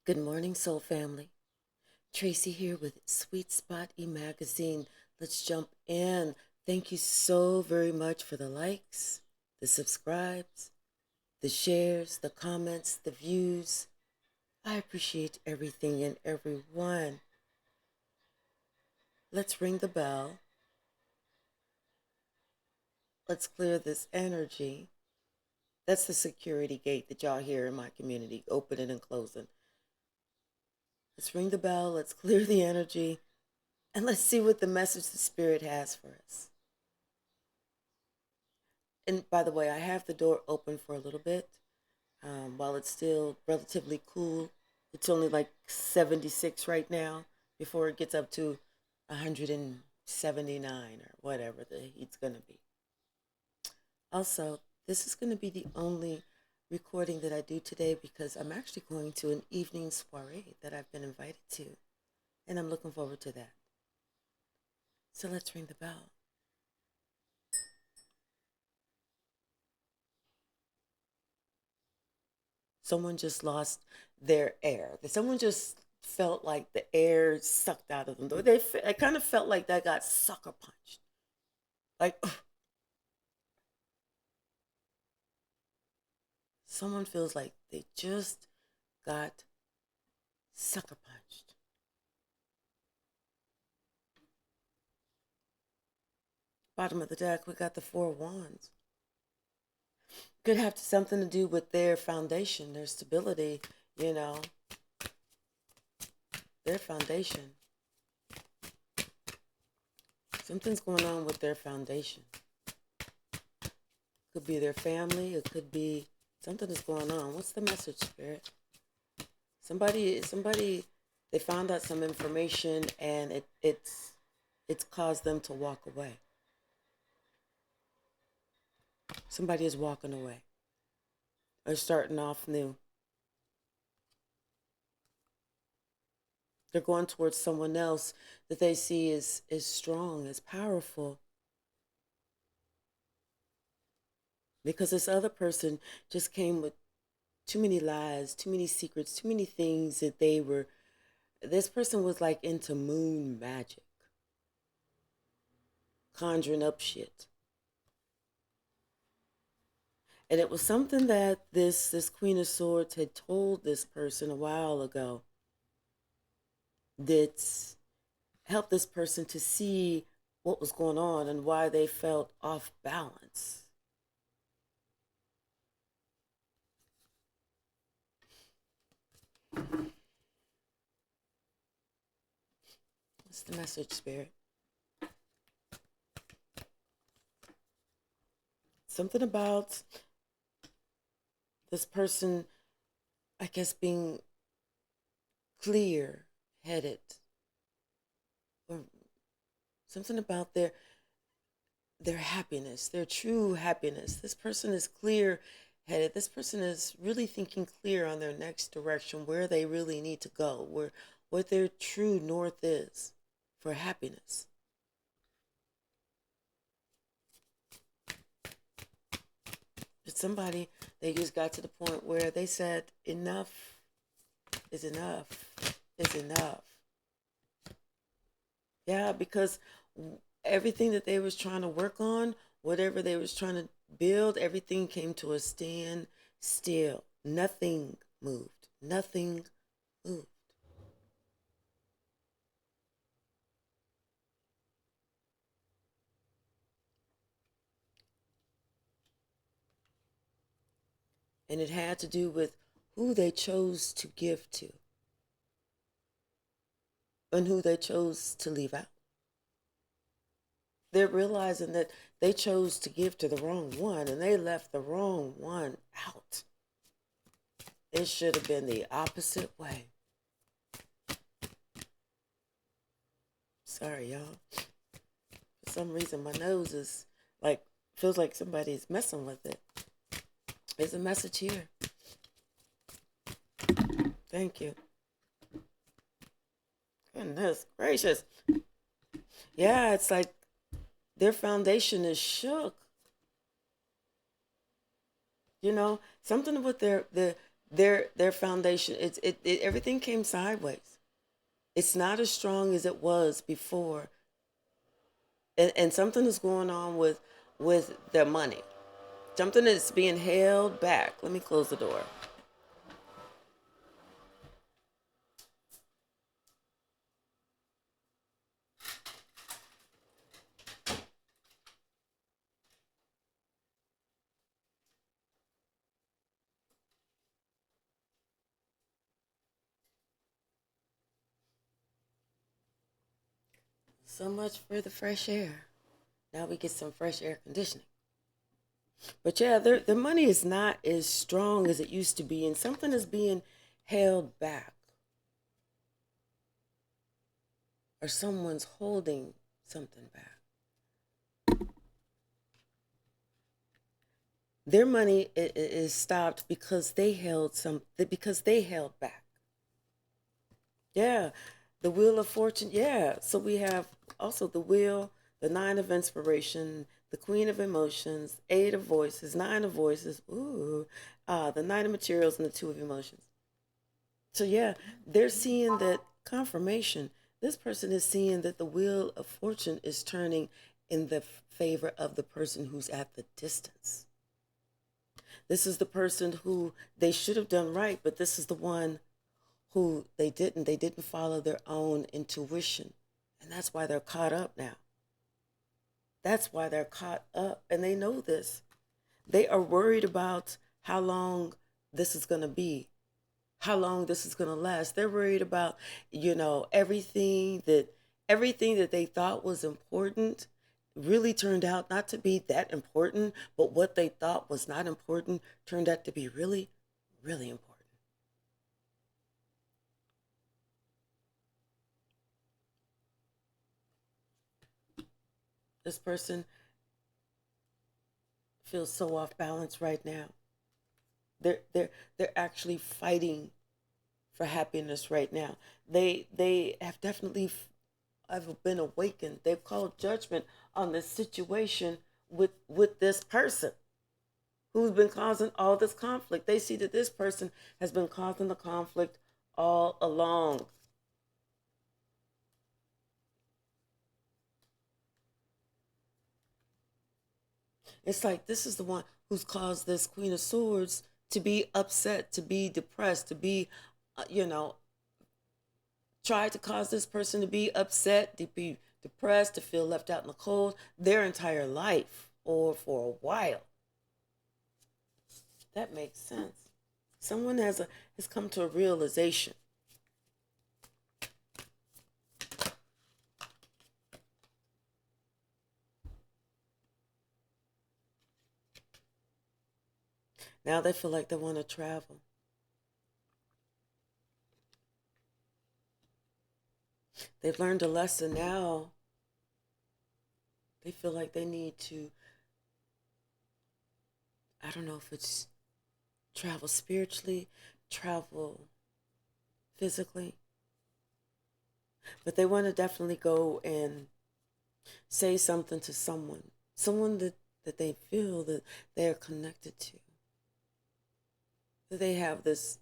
Good morning, Soul Family. Tracy here with Sweet Spot e-magazine. Let's jump in. Thank you so very much for the likes, the subscribes, the shares, the comments, the views. I appreciate everything and everyone. Let's ring the bell. Let's clear this energy. That's the security gate that y'all hear in my community, opening and closing. Let's ring the bell. Let's clear the energy. And let's see what the message the Spirit has for us. And by the way, I have the door open for a little bit while it's still relatively cool. It's only like 76 right now before it gets up to 179 or whatever the heat's going to be. Also, this is going to be the only recording that I do today because I'm actually going to an evening soiree that I've been invited to, and I'm looking forward to that. So let's ring the bell. Someone just lost their air. Someone just felt like the air sucked out of them. I kind of felt like that got sucker punched. Like, someone feels like they just got sucker punched. Bottom of the deck, we got the Four of Wands. Could have something to do with their foundation, their stability, their foundation. Something's going on with their foundation. Could be their family. It could be something is going on. What's the message, Spirit? Somebody, they found out some information and it's caused them to walk away. Somebody is walking away or starting off new. They're going towards someone else that they see is strong, is powerful. Because this other person just came with too many lies, too many secrets, too many things that this person was like into moon magic, conjuring up shit. And it was something that this Queen of Swords had told this person a while ago that helped this person to see what was going on and why they felt off balance. What's the message, Spirit? Something about this person, I guess, being clear-headed. Or something about their happiness, their true happiness. This person is clear-headed. This person is really thinking clear on their next direction, where they really need to go, what their true north is for happiness. It's somebody, they just got to the point where they said, enough is enough is enough. Yeah, because everything that they was trying to work on, whatever they was trying to build, everything came to a stand still. Nothing moved. Nothing moved. And it had to do with who they chose to give to and who they chose to leave out. They're realizing that they chose to give to the wrong one and they left the wrong one out. It should have been the opposite way. Sorry, y'all. For some reason, my nose is feels like somebody's messing with it. There's a message here. Thank you. Goodness gracious. Yeah, it's like their foundation is shook. Something with Their foundation, everything came sideways. It's not as strong as it was before, and something is going on with their money. Something is being held back. Let me close the door. So much for the fresh air. Now we get some fresh air conditioning. But yeah, the money is not as strong as it used to be, and something is being held back, or someone's holding something back. Their money is stopped because they held back. Yeah, the wheel of fortune. Yeah, so we have also the wheel, the nine of inspiration, the queen of emotions, eight of voices, nine of voices. Ooh, the nine of materials, and the two of emotions. So yeah, they're seeing that confirmation. This person is seeing that the wheel of fortune is turning in the favor of the person who's at the distance. This is the person who they should have done right, but this is the one who they didn't. They didn't follow their own intuition. And that's why they're caught up now. That's why they're caught up. And they know this. They are worried about how long this is going to be, how long this is going to last. They're worried about, everything that they thought was important really turned out not to be that important, but what they thought was not important turned out to be really, really important. This person feels so off balance right now. They're actually fighting for happiness right now. They have definitely have been awakened. They've called judgment on this situation with this person who's been causing all this conflict. They see that this person has been causing the conflict all along. It's like this is the one who's caused this Queen of Swords to be upset, to be depressed, to be, tried to cause this person to be upset, to be depressed, to feel left out in the cold their entire life or for a while. That makes sense. Someone has come to a realization. Now they feel like they want to travel. They've learned a lesson now. They feel like they need to, I don't know if it's travel spiritually, travel physically, but they want to definitely go and say something to someone that they feel that they're connected to. That they have this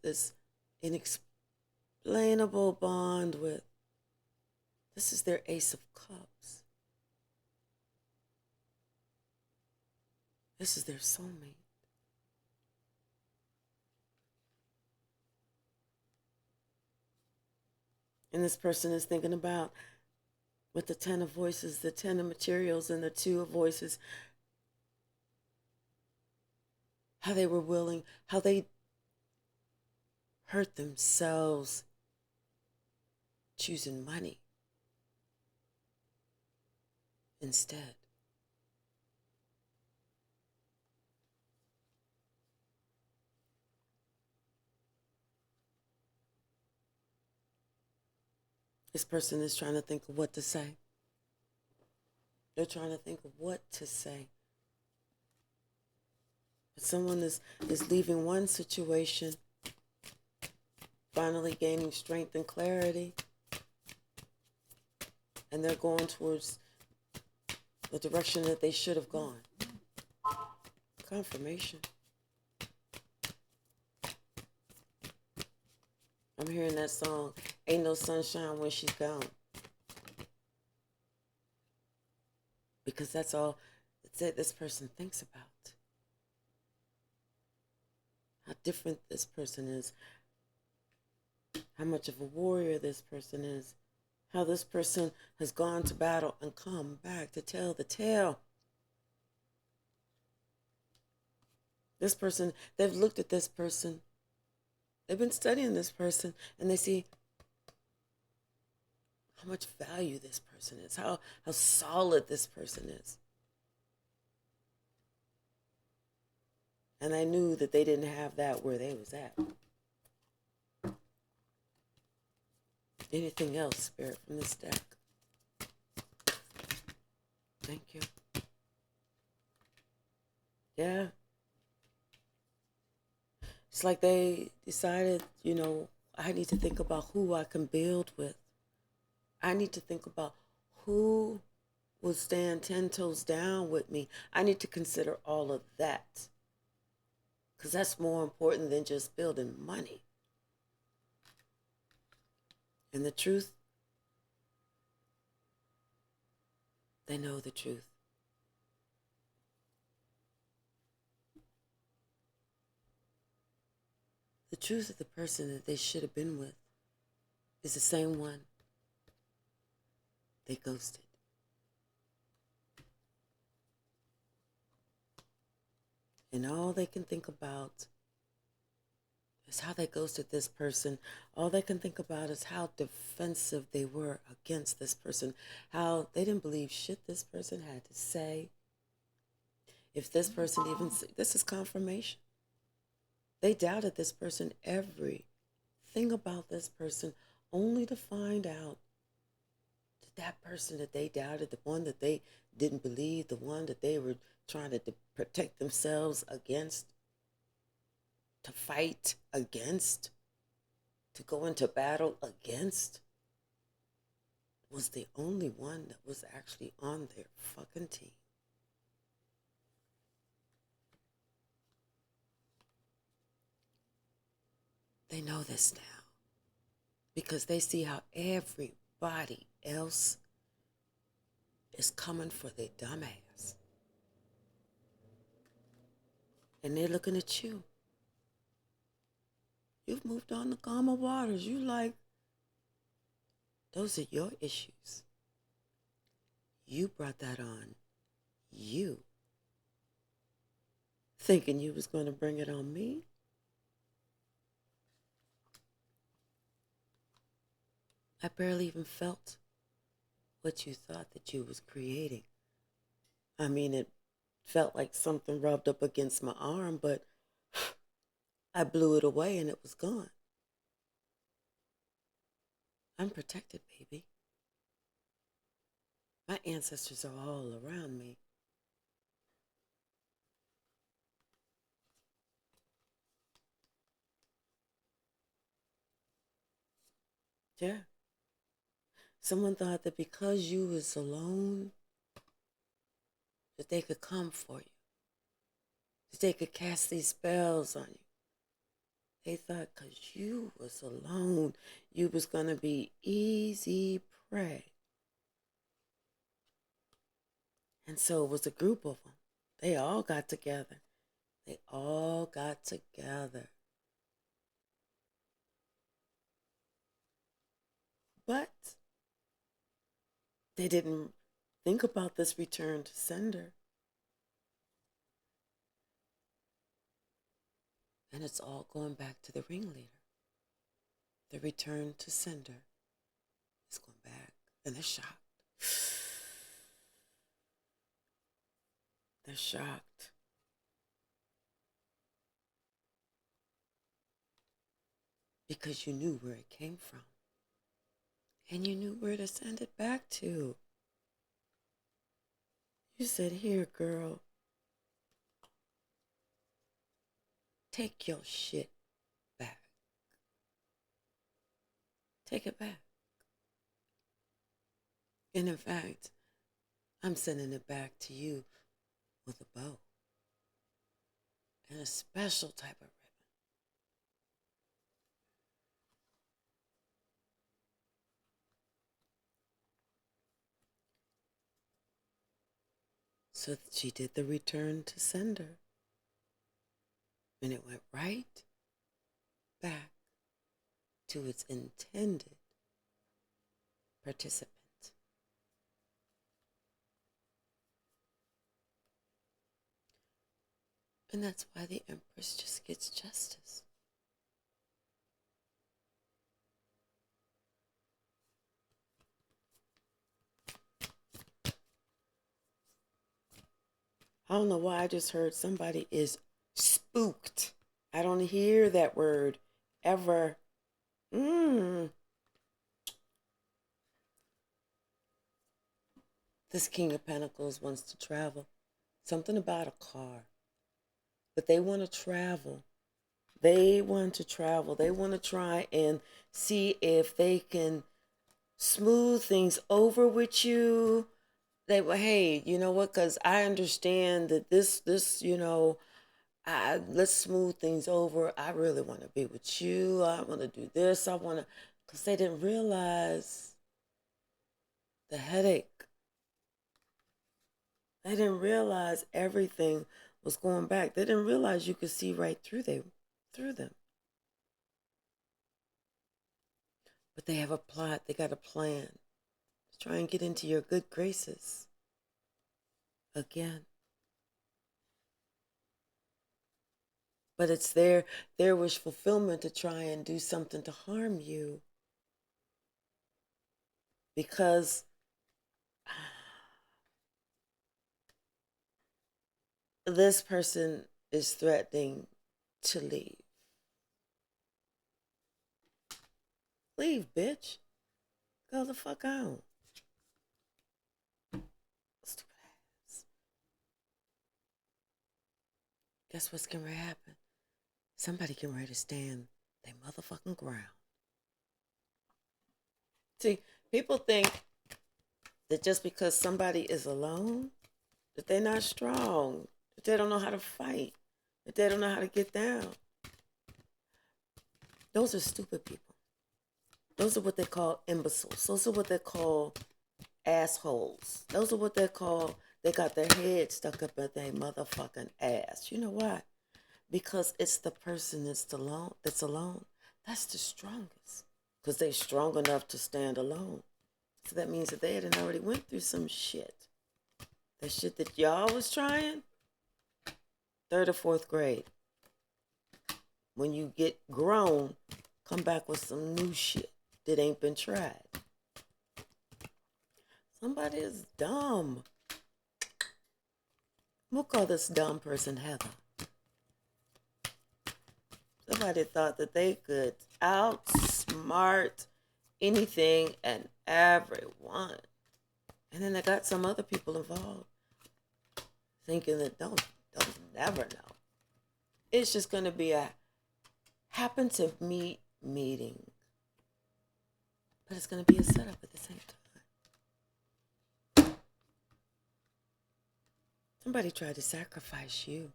inexplainable bond with. This is their Ace of Cups. This is their soulmate. And this person is thinking about, with the 10 of voices, the 10 of materials, and the 2 of voices, how they were willing, how they hurt themselves choosing money instead. This person is trying to think of what to say. They're trying to think of what to say. But someone is leaving one situation, finally gaining strength and clarity, and they're going towards the direction that they should have gone. Confirmation. I'm hearing that song, Ain't No Sunshine When She's Gone. Because that's all that this person thinks about. How different this person is. How much of a warrior this person is. How this person has gone to battle and come back to tell the tale. This person, they've looked at this person. They've been studying this person, and they see how much value this person is, how solid this person is. And I knew that they didn't have that where they was at. Anything else, Spirit, from this deck? Thank you. Yeah. It's like they decided, I need to think about who I can build with. I need to think about who will stand 10 toes down with me. I need to consider all of that. Because that's more important than just building money. And the truth, they know the truth. The truth of the person that they should have been with is the same one they ghosted. And all they can think about is how they ghosted this person. All they can think about is how defensive they were against this person. How they didn't believe shit this person had to say. If this person even, this is confirmation. They doubted this person, everything about this person, only to find out that person that they doubted, the one that they didn't believe, the one that they were trying to protect themselves against, to fight against, to go into battle against, was the only one that was actually on their fucking team. They know this now because they see how everybody else is coming for their dumb ass. And they're looking at you. You've moved on to calmer waters. You like, those are your issues. You brought that on. You. Thinking you was going to bring it on me? I barely even felt what you thought that you was creating. I mean, it felt like something rubbed up against my arm, but I blew it away and it was gone. I'm protected, baby. My ancestors are all around me. Yeah. Someone thought that because you was alone, that they could come for you. That they could cast these spells on you. They thought because you was alone, you was going to be easy prey. And so it was a group of them. They all got together. They all got together. But they didn't think about this return to sender. And it's all going back to the ringleader. The return to sender is going back. And they're shocked. They're shocked. Because you knew where it came from. And you knew where to send it back to. You said, here, girl. Take your shit back. Take it back. And in fact, I'm sending it back to you with a bow. And a special type of ribbon. So she did the return to sender. And it went right back to its intended participant. And that's why the Empress just gets justice. I don't know why I just heard somebody is spooked. I don't hear that word ever. This King of Pentacles wants to travel. Something about a car. But they want to travel. They want to travel. They want to try and see if they can smooth things over with you. They were, hey, you know what? Because I understand that this, let's smooth things over. I really want to be with you. I want to do this. I want to, because they didn't realize the headache. They didn't realize everything was going back. They didn't realize you could see right through them. But they have a plot. They got a plan to try and get into your good graces again. But it's their wish fulfillment to try and do something to harm you. Because this person is threatening to leave. Leave, bitch. Go the fuck out. Stupid ass. Guess what's gonna happen? Somebody getting ready to stand their motherfucking ground. See, people think that just because somebody is alone, that they're not strong, that they don't know how to fight, that they don't know how to get down. Those are stupid people. Those are what they call imbeciles. Those are what they call assholes. Those are what they call, they got their head stuck up at their motherfucking ass. You know why? Because it's the person that's alone. That's the strongest. Because they're strong enough to stand alone. So that means that they had already went through some shit. That shit that y'all was trying, 3rd or 4th grade. When you get grown, come back with some new shit that ain't been tried. Somebody is dumb. We'll call this dumb person Heather. Somebody thought that they could outsmart anything and everyone. And then they got some other people involved, thinking that don't never know. It's just going to be a happen to meet meeting. But it's going to be a setup at the same time. Somebody tried to sacrifice you.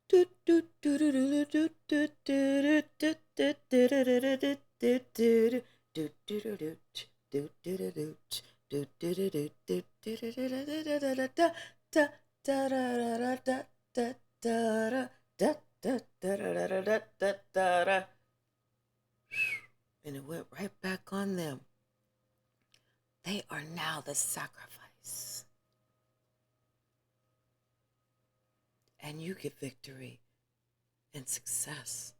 And it went right back on them. They are now the sacrifice. And you get victory and success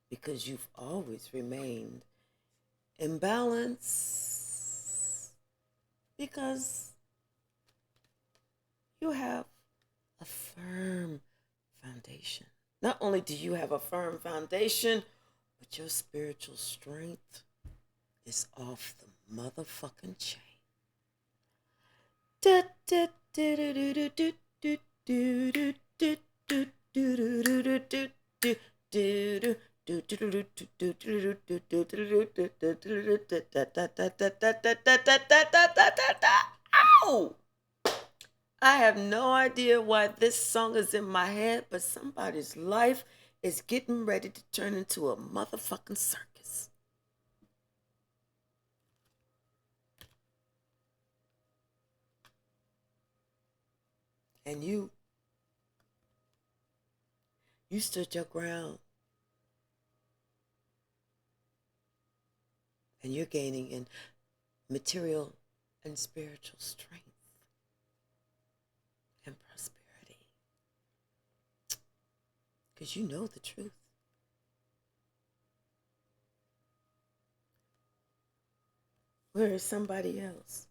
because you've always remained in balance, because you have a firm foundation. Not only do you have a firm foundation, but your spiritual strength is off the motherfucking chain. Ow! I have no idea why this song is in my head, but somebody's life is getting ready to turn into a motherfucking circus. And you stood your ground. And you're gaining in material and spiritual strength and prosperity. Because you know the truth. Where is somebody else?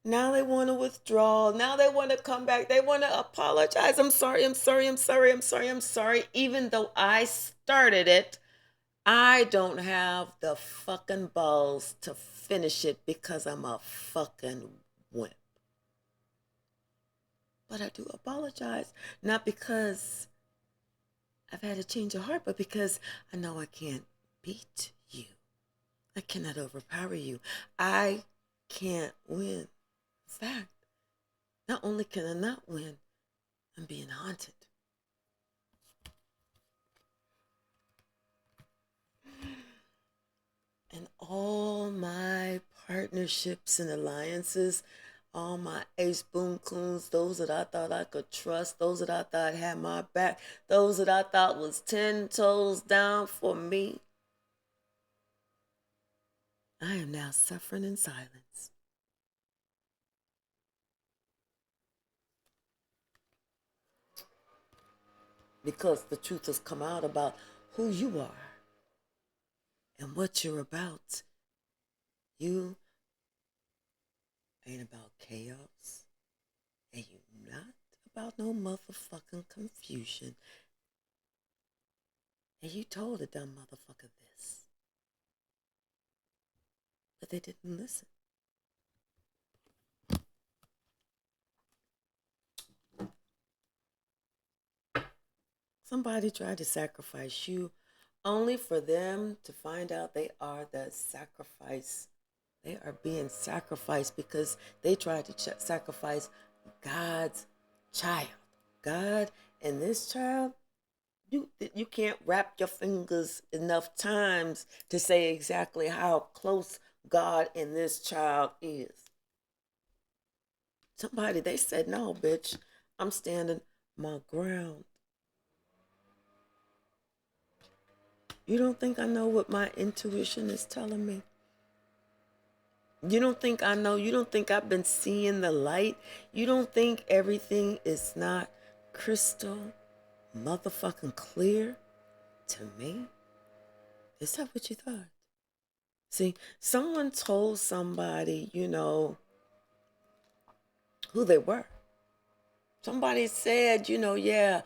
Now they want to withdraw. Now they want to come back. They want to apologize. I'm sorry. Even though I started it, I don't have the fucking balls to finish it because I'm a fucking wimp. But I do apologize. Not because I've had a change of heart, but because I know I can't beat you. I cannot overpower you. I can't win. In fact, not only can I not win, I'm being haunted. And all my partnerships and alliances, all my ace boom coons, those that I thought I could trust, those that I thought had my back, those that I thought was 10 toes down for me, I am now suffering in silence. Because the truth has come out about who you are and what you're about. You ain't about chaos, and you not about no motherfucking confusion. And you told a dumb motherfucker this, but they didn't listen. Somebody tried to sacrifice you only for them to find out they are the sacrifice. They are being sacrificed because they tried to sacrifice God's child. God and this child, you can't wrap your fingers enough times to say exactly how close God and this child is. Somebody, they said, no, bitch, I'm standing my ground. You don't think I know what my intuition is telling me? You don't think I know? You don't think I've been seeing the light? You don't think everything is not crystal motherfucking clear to me? Is that what you thought? See, someone told somebody, who they were. Somebody said, yeah,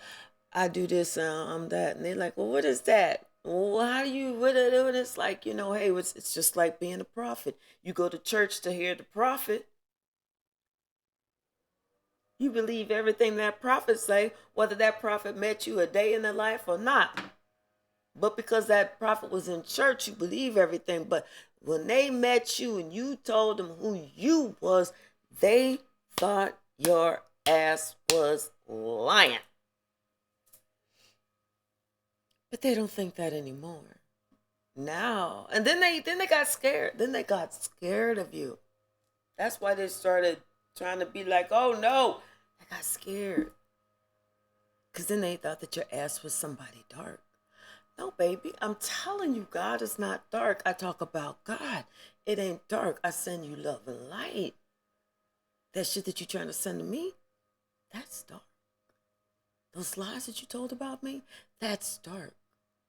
I do this, I'm that. And they're like, well, what is that? Well, how do you, what it's like, hey, it's just like being a prophet. You go to church to hear the prophet. You believe everything that prophet say, whether that prophet met you a day in the life or not. But because that prophet was in church, you believe everything. But when they met you and you told them who you was, they thought your ass was lying. But they don't think that anymore. Now. And then they got scared. Then they got scared of you. That's why they started trying to be like, oh no. They got scared. Because then they thought that your ass was somebody dark. No, baby, I'm telling you, God is not dark. I talk about God. It ain't dark. I send you love and light. That shit that you're trying to send to me, that's dark. Those lies that you told about me, that's dark.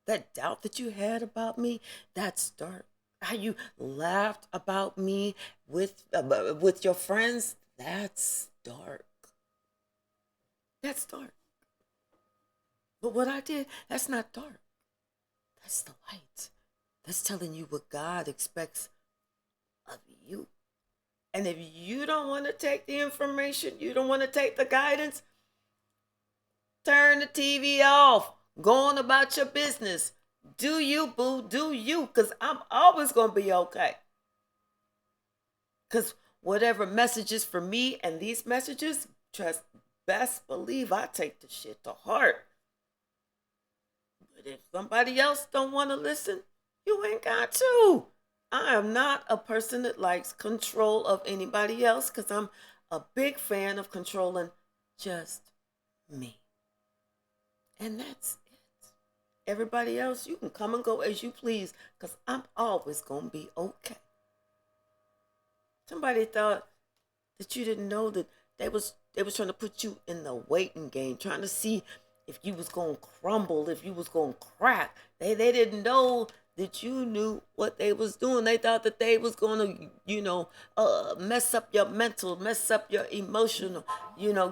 That doubt that you had about me, that's dark. How you laughed about me with your friends, that's dark. That's dark. But what I did, that's not dark. That's the light. That's telling you what God expects of you. And if you don't want to take the information, you don't want to take the guidance, turn the TV off. Go on about your business. Do you, boo, do you. Because I'm always going to be okay. Because whatever messages for me and these messages, best believe I take the shit to heart. But if somebody else don't want to listen, you ain't got to. I am not a person that likes control of anybody else because I'm a big fan of controlling just me. And that's it. Everybody else, you can come and go as you please, because I'm always going to be okay. Somebody thought that you didn't know that they was trying to put you in the waiting game, trying to see if you was going to crumble, if you was going to crack. They didn't know that you knew what they was doing. They thought that they was going to, mess up your mental, mess up your emotional,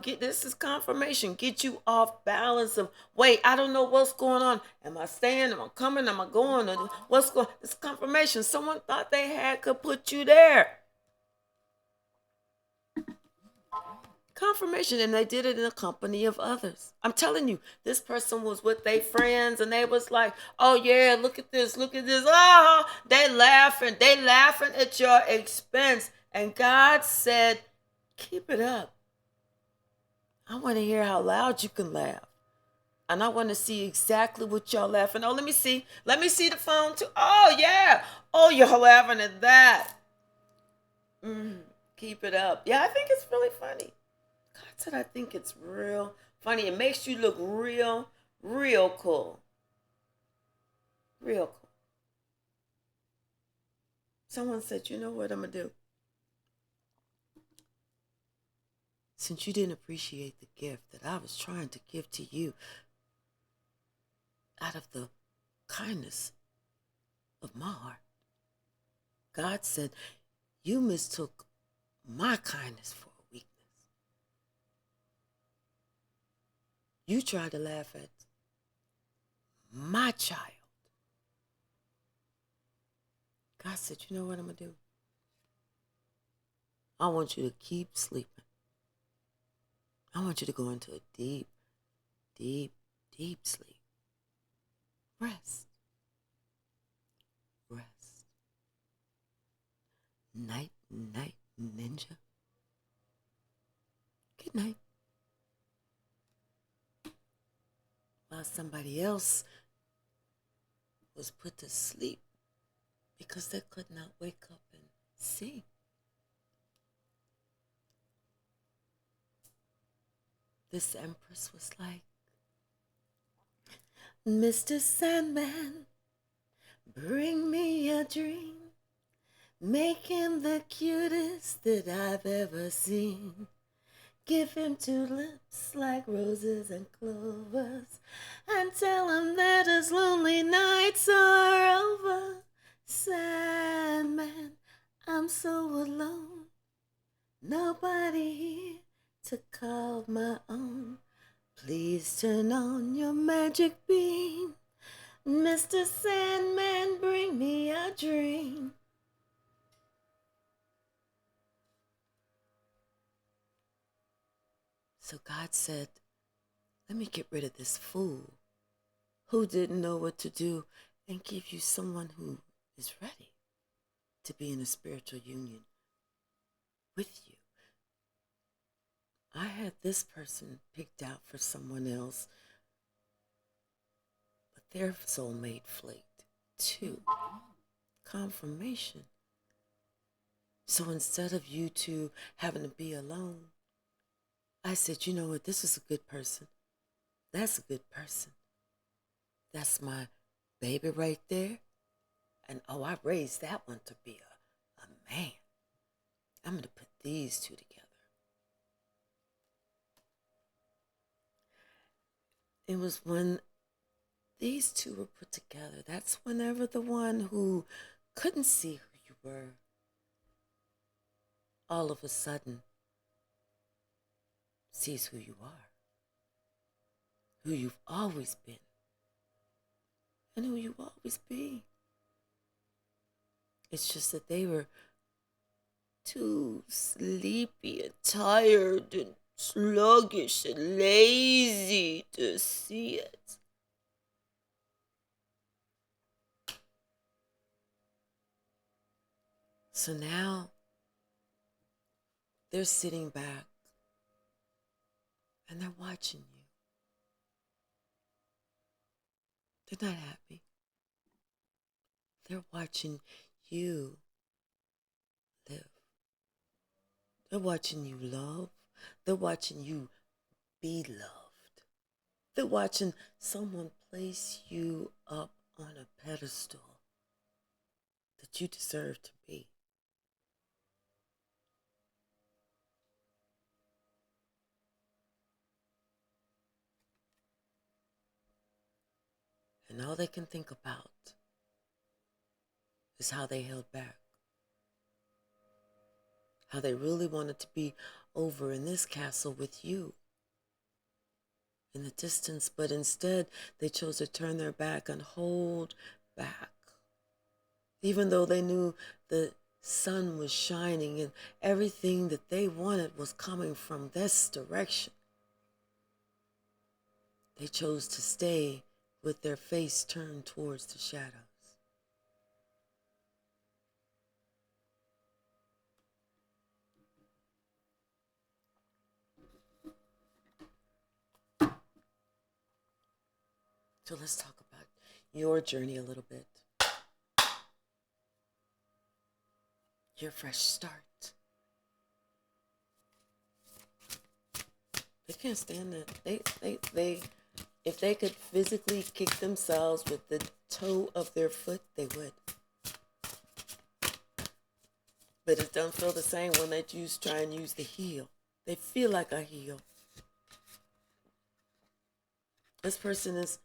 get this is confirmation, get you off balance of, wait, I don't know what's going on. Am I staying? Am I coming? Am I going? Or what's going? It's confirmation. Someone thought they could put you there. Confirmation, and they did it in the company of others. I'm telling you, this person was with their friends, and they was like, "Oh yeah, look at this, ah!" They laughing at your expense, and God said, "Keep it up. I want to hear how loud you can laugh, and I want to see exactly what y'all laughing. Oh, let me see the phone too. Oh yeah, oh you're laughing at that. Keep it up. Yeah, I think it's really funny." God said, I think it's real funny. It makes you look real, real cool. Real cool. Someone said, you know what I'm going to do? Since you didn't appreciate the gift that I was trying to give to you out of the kindness of my heart, God said, you mistook my kindness for a weakness. You tried to laugh at my child. God said, you know what I'm going to do? I want you to keep sleeping. I want you to go into a deep, deep, deep sleep. Rest. Rest. Night, night, ninja. Good night. While somebody else was put to sleep because they could not wake up and see. This empress was like, Mr. Sandman, bring me a dream. Make him the cutest that I've ever seen. Give him two lips like roses and clovers, and tell him that his lonely nights are over. Sandman, I'm so alone. Nobody here to call my own. Please turn on your magic beam. Mr. Sandman, bring me a dream. So God said, let me get rid of this fool who didn't know what to do and give you someone who is ready to be in a spiritual union with you. I had this person picked out for someone else, but their soulmate flaked too. Confirmation. So instead of you two having to be alone, I said, you know what, this is a good person. That's a good person. That's my baby right there. And oh, I raised that one to be a man. I'm going to put these two together. It was when these two were put together, that's whenever the one who couldn't see who you were, all of a sudden sees who you are, who you've always been, and who you always be. It's just that they were too sleepy and tired and sluggish and lazy to see it. So now they're sitting back and they're watching you. They're not happy. They're watching you live. They're watching you love. They're watching you be loved. They're watching someone place you up on a pedestal that you deserve to be. And all they can think about is how they held back. How they really wanted to be over in this castle with you in the distance, but instead they chose to turn their back and hold back. Even though they knew the sun was shining and everything that they wanted was coming from this direction, they chose to stay with their face turned towards the shadows. So let's talk about your journey a little bit. Your fresh start. They can't stand that. They if they could physically kick themselves with the toe of their foot, they would. But it don't feel the same when they try and use the heel. They feel like a heel. This person is,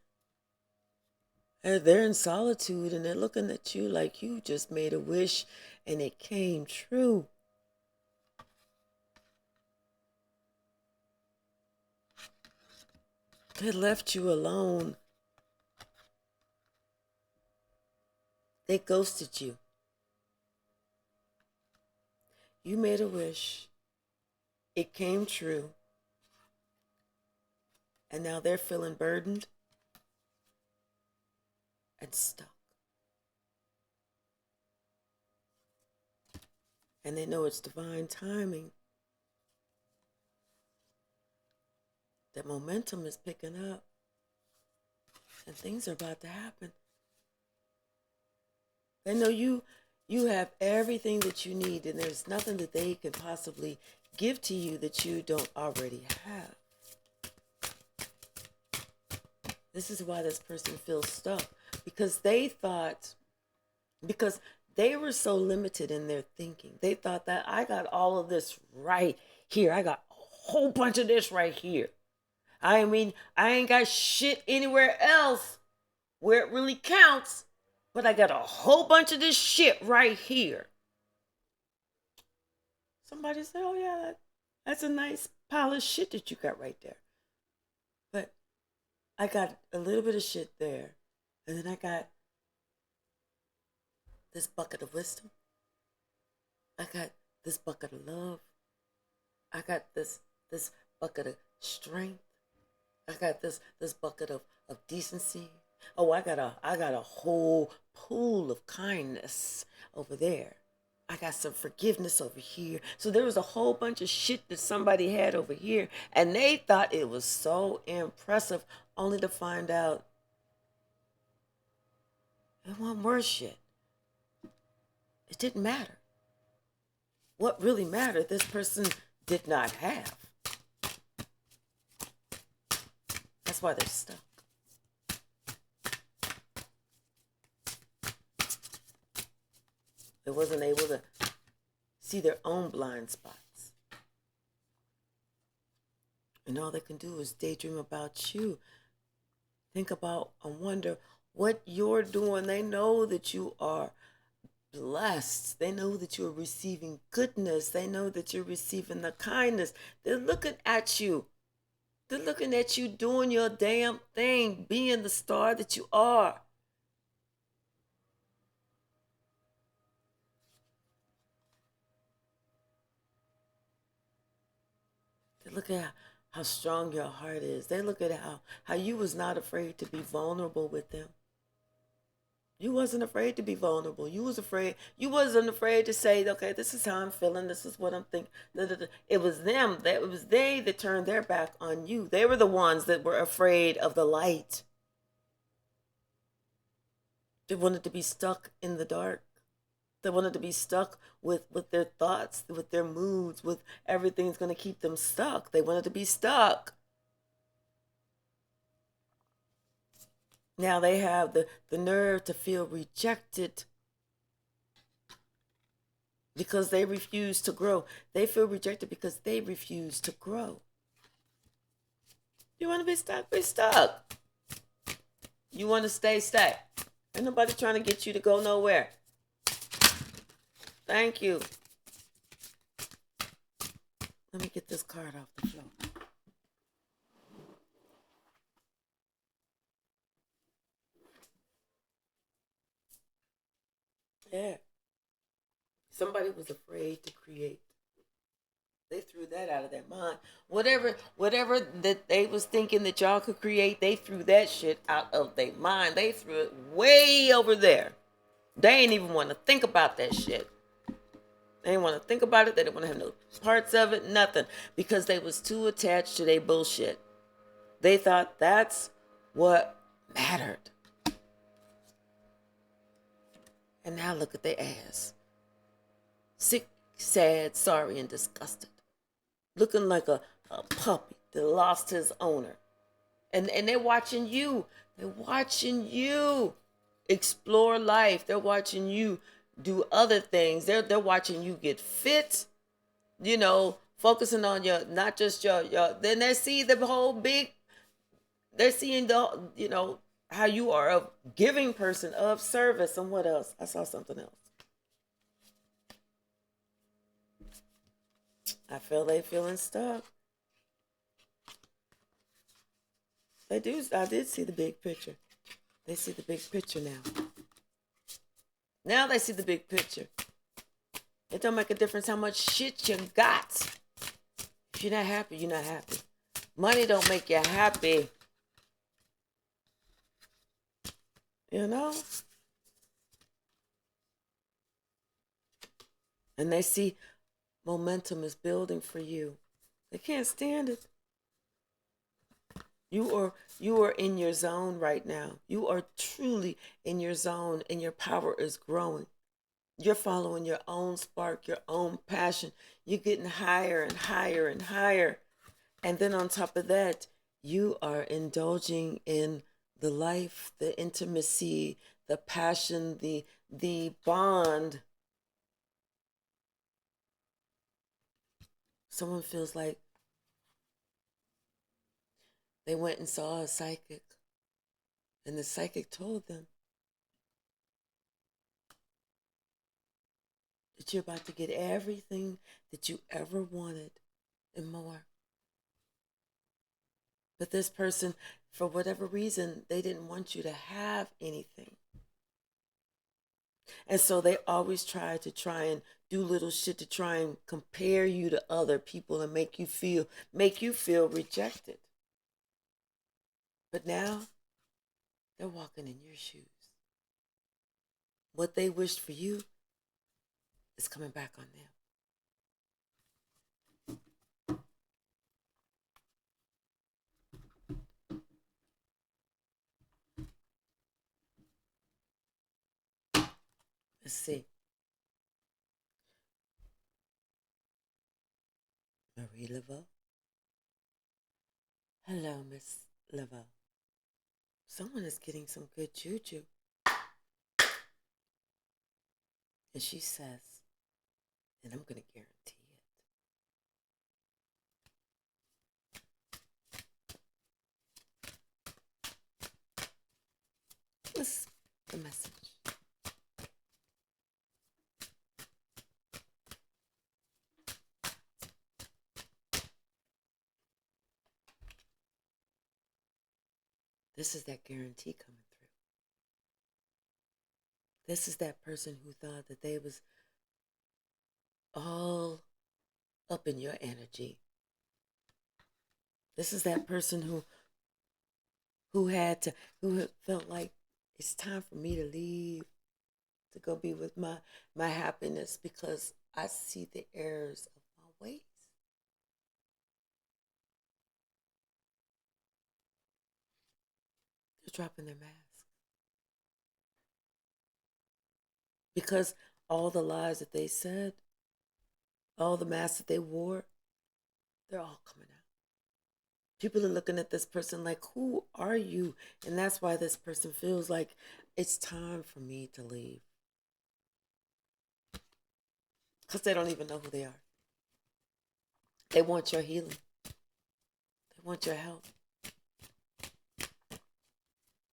they're in solitude and they're looking at you like you just made a wish and it came true. They left you alone. They ghosted you. You made a wish. It came true. And now they're feeling burdened and stuck. And they know it's divine timing. That momentum is picking up. And things are about to happen. They know you have everything that you need, and there's nothing that they can possibly give to you that you don't already have. This is why this person feels stuck, because they were so limited in their thinking. They thought that I got all of this right here. I got a whole bunch of this right here. I mean, I ain't got shit anywhere else where it really counts, but I got a whole bunch of this shit right here. Somebody said, oh yeah, that's a nice pile of shit that you got right there. But I got a little bit of shit there. And then I got this bucket of wisdom. I got this bucket of love. I got this bucket of strength. I got this bucket of decency. Oh, I got a whole pool of kindness over there. I got some forgiveness over here. So there was a whole bunch of shit that somebody had over here, and they thought it was so impressive, only to find out it wasn't worth shit. It didn't matter. What really mattered, this person did not have. That's why they're stuck. They wasn't able to see their own blind spots. And all they can do is daydream about you. Think about and wonder what you're doing. They know that you are blessed. They know that you're receiving goodness. They know that you're receiving the kindness. They're looking at you. They're looking at you doing your damn thing, being the star that you are. They look at how strong your heart is. They look at how you was not afraid to be vulnerable with them. You wasn't afraid to be vulnerable. You wasn't afraid to say, okay, this is how I'm feeling. This is what I'm thinking. It was them. It was they that turned their back on you. They were the ones that were afraid of the light. They wanted to be stuck in the dark. They wanted to be stuck with their thoughts, with their moods, with everything's going to keep them stuck. They wanted to be stuck. Now they have the nerve to feel rejected because they refuse to grow. They feel rejected because they refuse to grow. You want to be stuck? Be stuck. You want to stay? Stay. Ain't nobody trying to get you to go nowhere. Thank you. Let me get this card off the floor. Yeah. Somebody was afraid to create. They threw that out of their mind. Whatever that they was thinking that y'all could create, they threw that shit out of their mind. They threw it way over there. They ain't even want to think about that shit. They didn't want to think about it. They didn't want to have no parts of it, nothing. Because they was too attached to their bullshit. They thought that's what mattered. And now look at their ass. Sick, sad, sorry, and disgusted. Looking like a puppy that lost his owner. And they're watching you. They're watching you explore life. They're watching you do other things. They're watching you get fit, you know, focusing on your, not just your then they see the whole big, they're seeing the, you know, how you are a giving person of service. And what else? I saw something else. I feel they feeling stuck. They do. I did see the big picture. They see the big picture now. Now they see the big picture. It don't make a difference how much shit you got. If you're not happy, you're not happy. Money don't make you happy. You know? And they see momentum is building for you. They can't stand it. You are in your zone right now. You are truly in your zone, and your power is growing. You're following your own spark, your own passion. You're getting higher and higher and higher. And then on top of that, you are indulging in the life, the intimacy, the passion, the bond. Someone feels like they went and saw a psychic, and the psychic told them that you're about to get everything that you ever wanted and more. But this person, for whatever reason, they didn't want you to have anything. And so they always try and do little shit to try and compare you to other people and make you feel rejected. But now they're walking in your shoes. What they wished for you is coming back on them. Let's see. Marie Laveau. Hello, Miss Laveau. Someone is getting some good juju. And she says, and I'm going to guarantee it. What's the message? This is that guarantee coming through. This is that person who thought that they was all up in your energy. This is that person who felt like it's time for me to leave, to go be with my happiness, because I see the errors of my ways. They're dropping their mask. Because all the lies that they said, all the masks that they wore, they're all coming out. People are looking at this person like, who are you? And that's why this person feels like it's time for me to leave. Because they don't even know who they are. They want your healing. They want your help.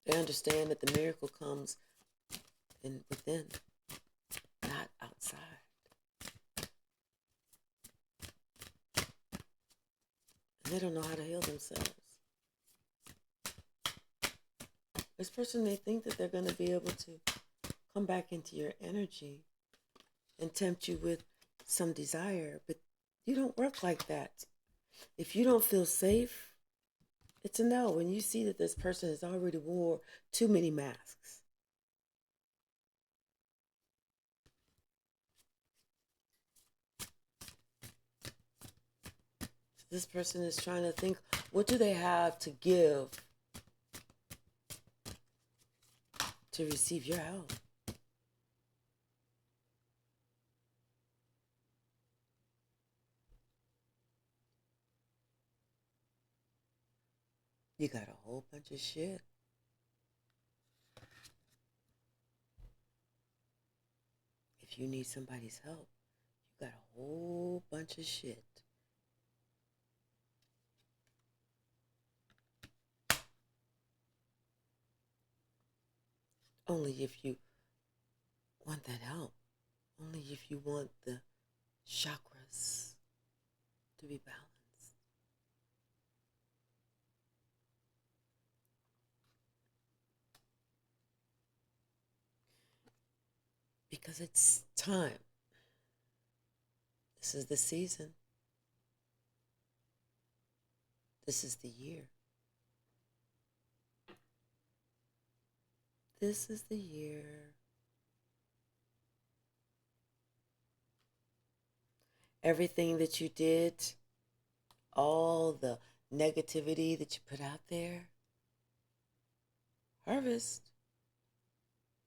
They understand that the miracle comes within, not outside. And they don't know how to heal themselves. This person, they think that they're going to be able to come back into your energy and tempt you with some desire, but you don't work like that. If you don't feel safe, it's a no. When you see that this person has already wore too many masks, this person is trying to think, what do they have to give to receive your help? You got a whole bunch of shit. If you need somebody's help, you got a whole bunch of shit. Only if you want that help. Only if you want the chakras to be balanced. Because it's time. This is the season. This is the year. This is the year. Everything that you did, all the negativity that you put out there, harvest.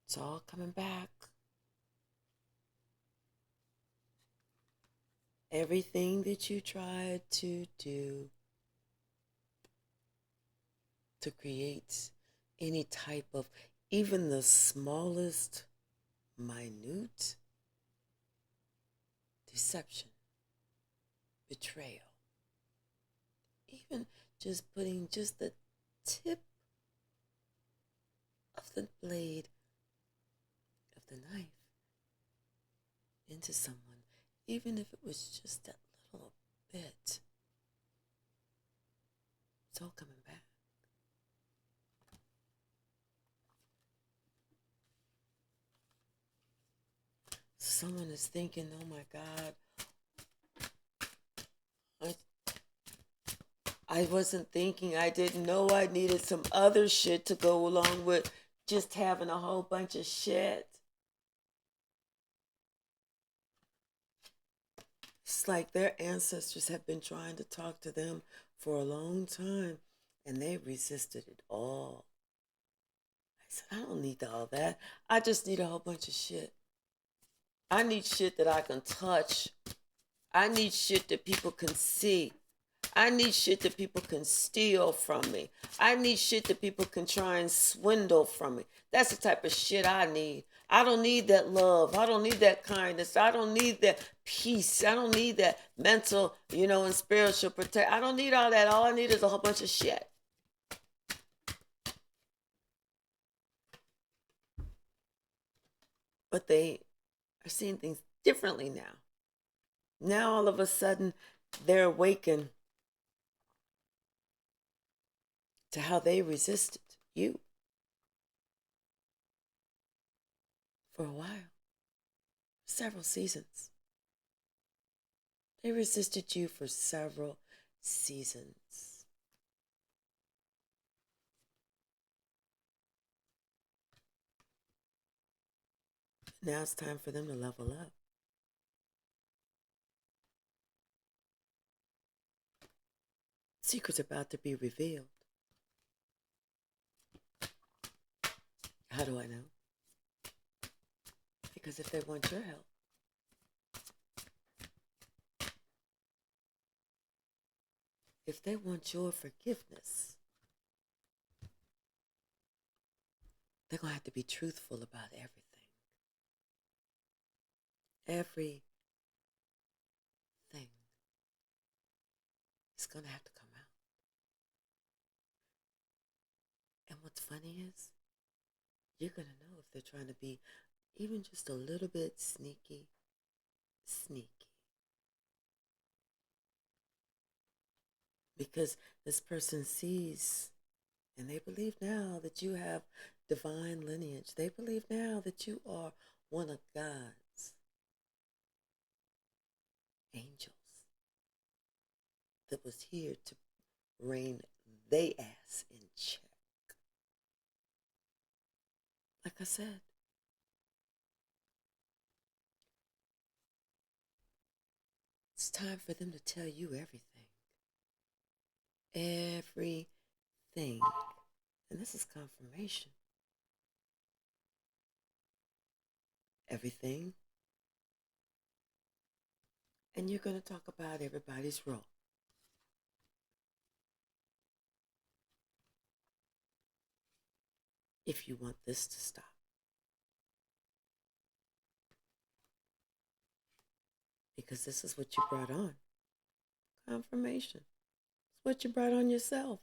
It's all coming back. Everything that you tried to do to create any type of, even the smallest, minute deception, betrayal, even just putting just the tip of the blade of the knife into someone, even if it was just that little bit, it's all coming back. Someone is thinking, oh my God, I wasn't thinking, I didn't know I needed some other shit to go along with just having a whole bunch of shit. It's like their ancestors have been trying to talk to them for a long time, and they resisted it all. I said, I don't need all that. I just need a whole bunch of shit. I need shit that I can touch. I need shit that people can see. I need shit that people can steal from me. I need shit that people can try and swindle from me. That's the type of shit I need. I don't need that love. I don't need that kindness. I don't need that peace. I don't need that mental, and spiritual protection. I don't need all that. All I need is a whole bunch of shit. But they are seeing things differently now. Now all of a sudden they're awakened to how they resisted you for a while, several seasons. They resisted you for several seasons. Now it's time for them to level up. Secrets about to be revealed. How do I know? Because if they want your help, if they want your forgiveness, they're going to have to be truthful about everything. Everything is going to have to come out. And what's funny is, you're going to know if they're trying to be even just a little bit sneaky. Because this person sees and they believe now that you have divine lineage. They believe now that you are one of God's angels that was here to rein they ass in check. Like I said, it's time for them to tell you everything. Everything. And this is confirmation. Everything. And you're going to talk about everybody's role. If you want this to stop. Because this is what you brought on. Confirmation. It's what you brought on yourself.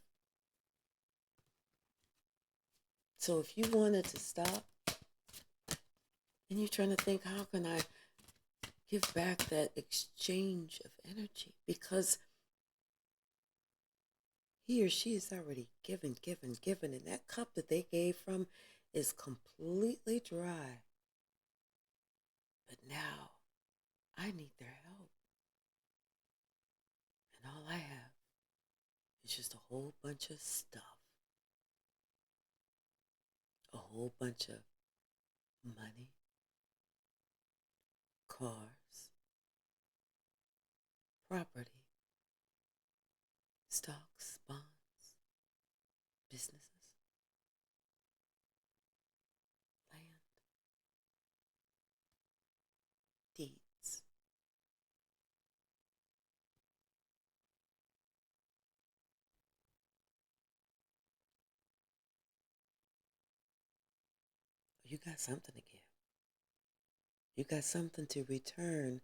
So if you wanted to stop, and you're trying to think, how can I give back that exchange of energy? Because he or she is already given, and that cup that they gave from is completely dry. But now, I need their help. And all I have is just a whole bunch of stuff. A whole bunch of money, cars, property, stocks, bonds, businesses, land, deeds. You got something to give. You got something to return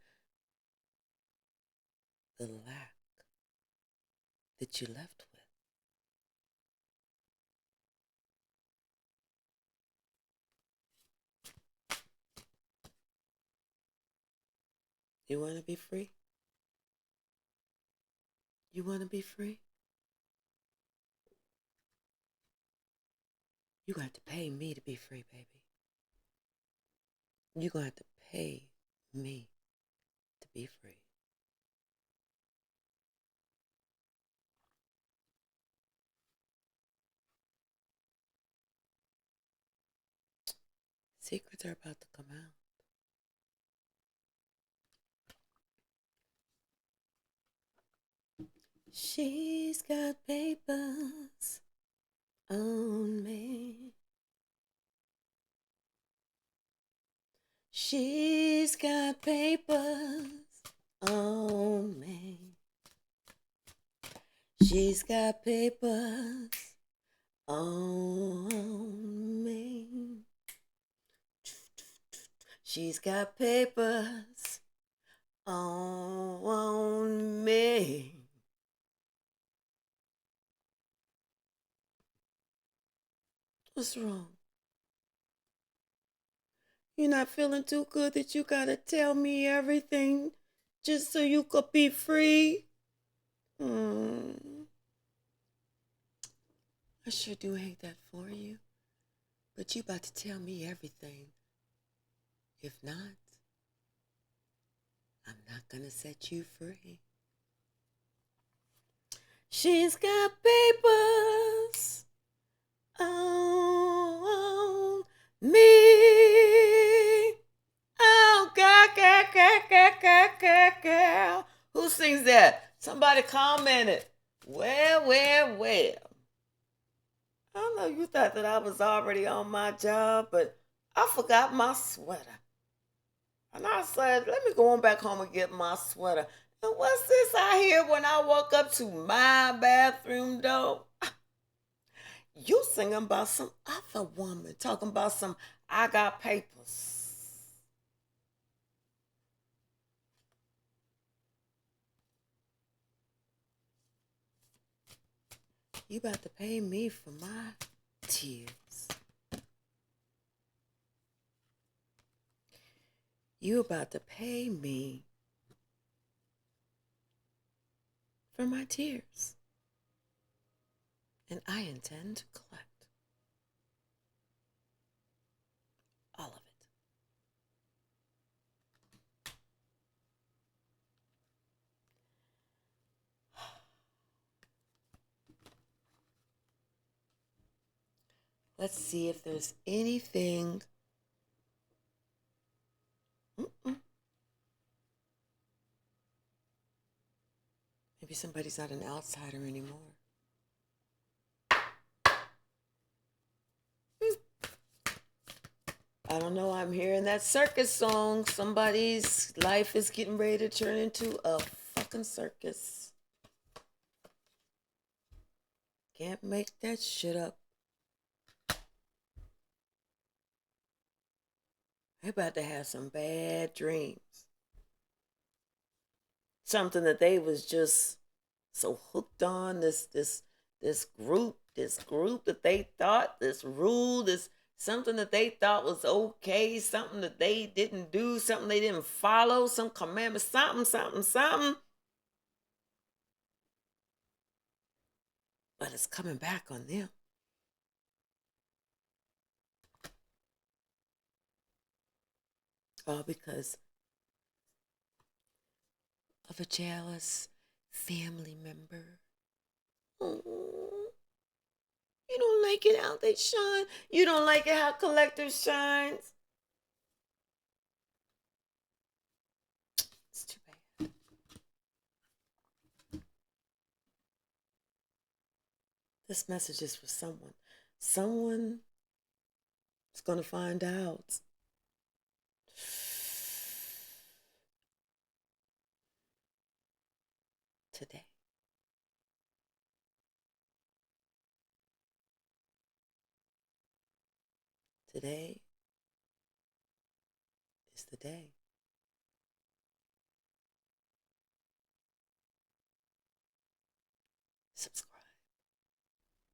the lack that you left with. You want to be free? You want to be free? You're going to have to pay me to be free, baby. You're going to have to pay me to be free. Secrets are about to come out. She's got papers on me. She's got papers on me. She's got papers on me. She's got papers on me. What's wrong? You're not feeling too good that you gotta tell me everything just so you could be free? I sure do hate that for you. But you about to tell me everything. If not, I'm not gonna set you free. She's got papers on me. Oh, girl. Who sings that? Somebody commented. Well. I know you thought that I was already on my job, but I forgot my sweater. And I said, let me go on back home and get my sweater. And what's this I hear when I walk up to my bathroom door? You singing about some other woman, talking about some I got papers. You about to pay me for my tears. You about to pay me for my tears. And I intend to collect all of it. Let's see if there's anything. Maybe somebody's not an outsider anymore. I don't know. I'm hearing that circus song. Somebody's life is getting ready to turn into a fucking circus. Can't make that shit up. They about to have some bad dreams. Something that they was just so hooked on, this group that they thought, this rule, this something that they thought was okay, something that they didn't do, something they didn't follow, some commandment, something. But it's coming back on them. All because of a jealous family member. Oh, you don't like it how they shine. You don't like it how Collective shines. It's too bad. This message is for someone. Someone is going to find out. Today. Today is the day.